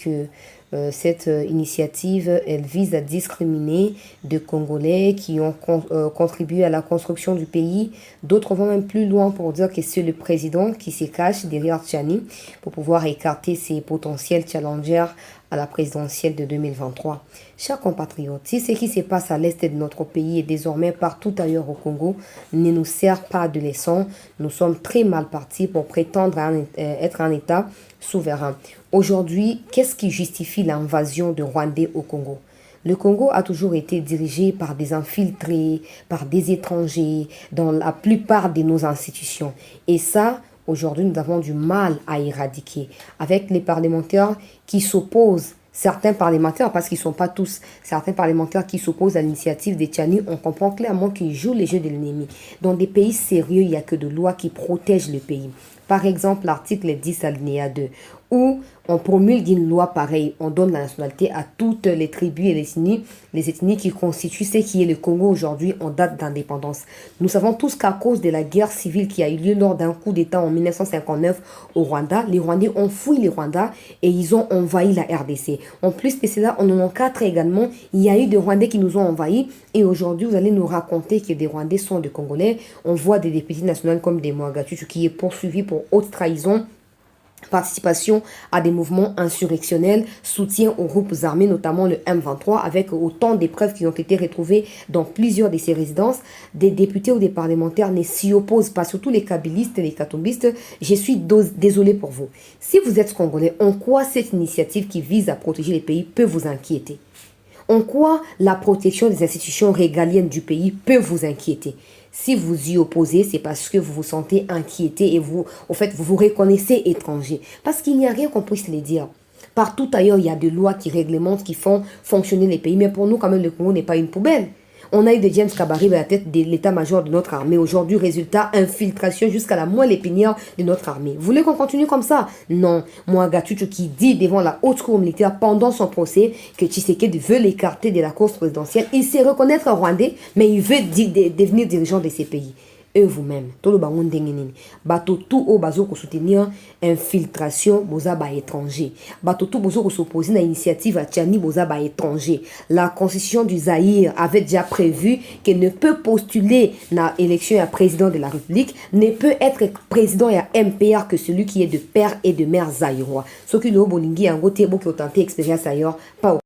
puisque cette initiative, elle vise à discriminer des Congolais qui ont contribué à la construction du pays. D'autres vont même plus loin pour dire que c'est le président qui se cache derrière Tchani pour pouvoir écarter ses potentiels challengers à la présidentielle de 2023. Chers compatriotes, si ce qui se passe à l'est de notre pays et désormais partout ailleurs au Congo ne nous sert pas de leçon, nous sommes très mal partis pour prétendre être un État souverain. Aujourd'hui, qu'est-ce qui justifie l'invasion de Rwandais au Congo? Le Congo a toujours été dirigé par des infiltrés, par des étrangers, dans la plupart de nos institutions. Et ça, aujourd'hui, nous avons du mal à éradiquer. Avec les parlementaires qui s'opposent, certains parlementaires, parce qu'ils ne sont pas tous, certains parlementaires qui s'opposent à l'initiative des Tchani, on comprend clairement qu'ils jouent les jeux de l'ennemi. Dans des pays sérieux, il n'y a que de lois qui protègent le pays. Par exemple, l'article 10 alinéa 2, où on promulgue une loi pareille, on donne la nationalité à toutes les tribus et les ethnies qui constituent ce qui est le Congo aujourd'hui en date d'indépendance. Nous savons tous qu'à cause de la guerre civile qui a eu lieu lors d'un coup d'État en 1959 au Rwanda, les Rwandais ont fui le Rwanda et ils ont envahi la RDC. En plus de cela, en 1994 également, il y a eu des Rwandais qui nous ont envahis et aujourd'hui, vous allez nous raconter que des Rwandais sont des Congolais. On voit des députés nationaux comme des Mwagatutu qui est poursuivi pour haute trahison, participation à des mouvements insurrectionnels, soutien aux groupes armés, notamment le M23, avec autant d'épreuves qui ont été retrouvées dans plusieurs de ces résidences. Des députés ou des parlementaires ne s'y opposent pas, surtout les kabylistes et les katombistes. Je suis désolé pour vous. Si vous êtes congolais, en quoi cette initiative qui vise à protéger les pays peut vous inquiéter? En quoi la protection des institutions régaliennes du pays peut vous inquiéter? Si vous y opposez, c'est parce que vous vous sentez inquiété et vous vous reconnaissez étranger. Parce qu'il n'y a rien qu'on puisse le dire. Partout ailleurs, il y a des lois qui réglementent, qui font fonctionner les pays. Mais pour nous, quand même, le Congo n'est pas une poubelle. On a eu de James Kabarebe à la tête de l'état-major de notre armée. Aujourd'hui, résultat, infiltration jusqu'à la moelle épinière de notre armée. Vous voulez qu'on continue comme ça? Non. Mwagatutu qui dit devant la haute cour militaire pendant son procès que Tshisekedi veut l'écarter de la course présidentielle. Il sait reconnaître Rwandais, mais il veut devenir dirigeant de ces pays. Eux vous-même, tout le bangon dengenini. Bato tout au bazo ko soutenir infiltration boza ba étranger. Bato tout bozo ko s'opposer à l'initiative à Tchani boza ba étranger. La constitution du Zaïre avait déjà prévu qu'elle ne peut postuler na élection à président de la République, ne peut être président et à MPR que celui qui est de père et de mère zaïrois. Ce qui le bolingi en gote bo qui ont tenté expérience ailleurs pas